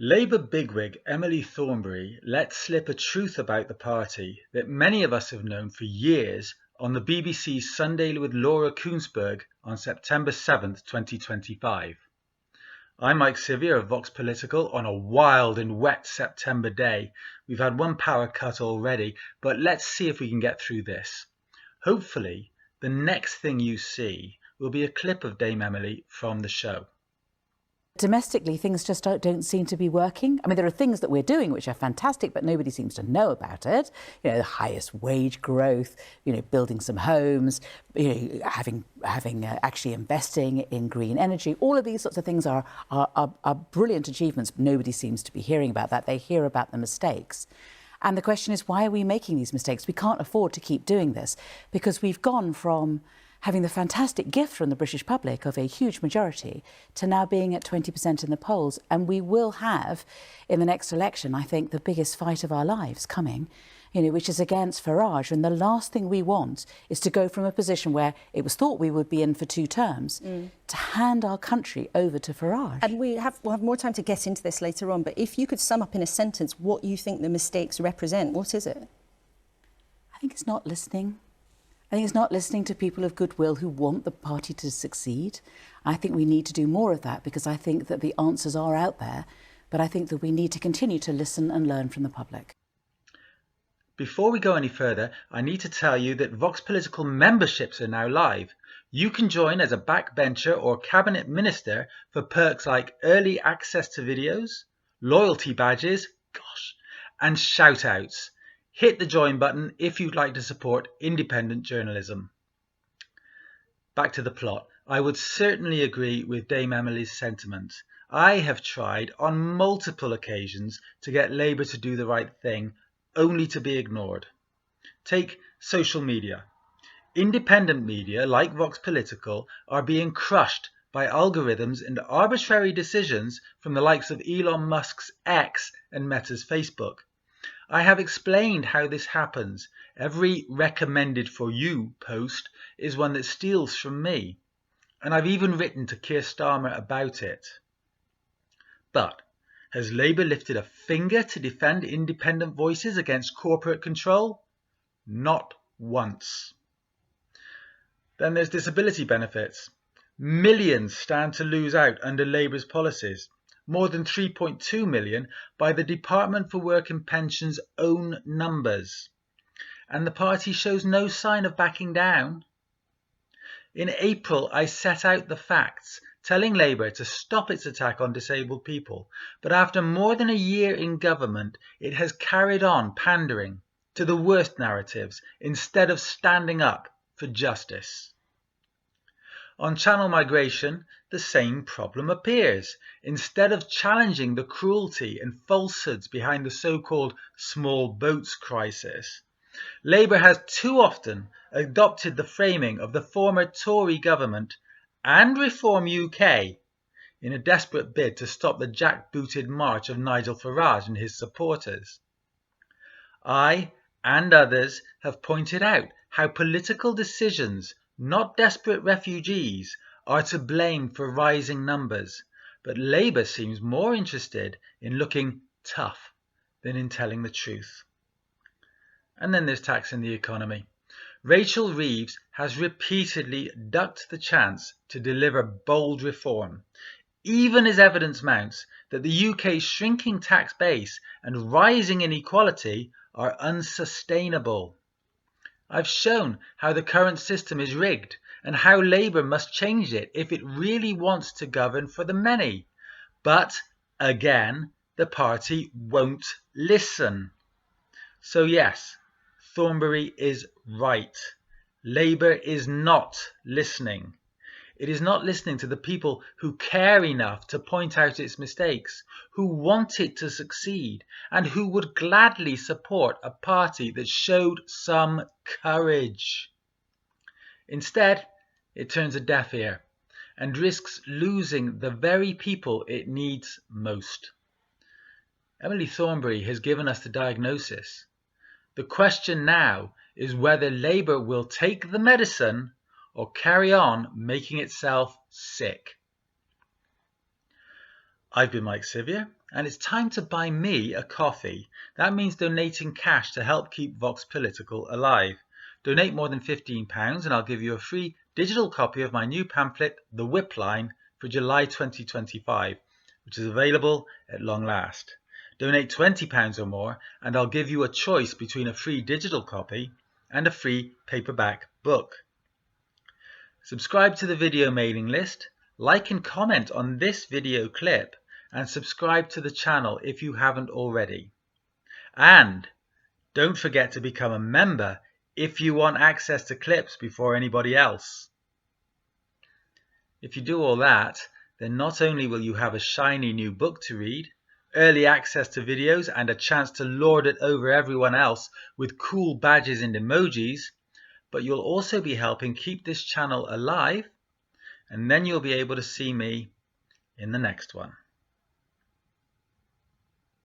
Labour bigwig Emily Thornberry let slip a truth about the party that many of us have known for years on the BBC's Sunday with Laura Kuenssberg on September 7th, 2025. I'm Mike Sivyer of Vox Political on a wild and wet September day. We've had one power cut already, but let's see if we can get through this. Hopefully, the next thing you see will be a clip of Dame Emily from the show. Domestically, things just don't seem to be working. I mean, there are things that we're doing which are fantastic, but nobody seems to know about it. You know, the highest wage growth, you know, building some homes, you know, actually investing in green energy. All of these sorts of things are brilliant achievements, but nobody seems to be hearing about that. They hear about the mistakes. And the question is, why are we making these mistakes? We can't afford to keep doing this because we've gone from having the fantastic gift from the British public of a huge majority to now being at 20% in the polls. And we will have, in the next election, I think, the biggest fight of our lives coming, you know, which is against Farage. And the last thing we want is to go from a position where it was thought we would be in for 2 terms to hand our country over to Farage. And we'll have more time to get into this later on, but if you could sum up in a sentence what you think the mistakes represent, what is it? I think it's not listening. I think it's not listening to people of goodwill who want the party to succeed. I think we need to do more of that because I think that the answers are out there, but I think that we need to continue to listen and learn from the public. Before we go any further, I need to tell you that Vox Political memberships are now live. You can join as a backbencher or cabinet minister for perks like early access to videos, loyalty badges, and shout-outs. Hit the join button if you'd like to support independent journalism. Back to the plot. I would certainly agree with Dame Emily's sentiment. I have tried on multiple occasions to get Labour to do the right thing, only to be ignored. Take social media. Independent media, like Vox Political, are being crushed by algorithms and arbitrary decisions from the likes of Elon Musk's X and Meta's Facebook. I have explained how this happens. Every recommended for you post is one that steals from me. And I've even written to Keir Starmer about it. But has Labour lifted a finger to defend independent voices against corporate control? Not once. Then there's disability benefits. Millions stand to lose out under Labour's policies. More than 3.2 million by the Department for Work and Pensions' own numbers. And the party shows no sign of backing down. In April, I set out the facts, telling Labour to stop its attack on disabled people. But after more than a year in government, it has carried on pandering to the worst narratives instead of standing up for justice. On channel migration, the same problem appears. Instead of challenging the cruelty and falsehoods behind the so-called small boats crisis, Labour has too often adopted the framing of the former Tory government and Reform UK in a desperate bid to stop the jackbooted march of Nigel Farage and his supporters. I and others have pointed out how political decisions, not desperate refugees, are to blame for rising numbers, but Labour seems more interested in looking tough than in telling the truth. And then there's taxing the economy. Rachel Reeves has repeatedly ducked the chance to deliver bold reform, even as evidence mounts that the UK's shrinking tax base and rising inequality are unsustainable. I've shown how the current system is rigged and how Labour must change it if it really wants to govern for the many. But, again, the party won't listen. So yes, Thornberry is right. Labour is not listening. It is not listening to the people who care enough to point out its mistakes, who want it to succeed, and who would gladly support a party that showed some courage. Instead, it turns a deaf ear and risks losing the very people it needs most. Emily Thornberry has given us the diagnosis. The question now is whether Labour will take the medicine or carry on making itself sick. I've been Mike Sivyer, and it's time to buy me a coffee. That means donating cash to help keep Vox Political alive. Donate more than £15 and I'll give you a free digital copy of my new pamphlet, The Whip Line, for July 2025, which is available at long last. Donate £20 or more and I'll give you a choice between a free digital copy and a free paperback book. Subscribe to the video mailing list, like and comment on this video clip, and subscribe to the channel if you haven't already. And don't forget to become a member if you want access to clips before anybody else. If you do all that, then not only will you have a shiny new book to read, early access to videos and a chance to lord it over everyone else with cool badges and emojis, but you'll also be helping keep this channel alive, and then you'll be able to see me in the next one.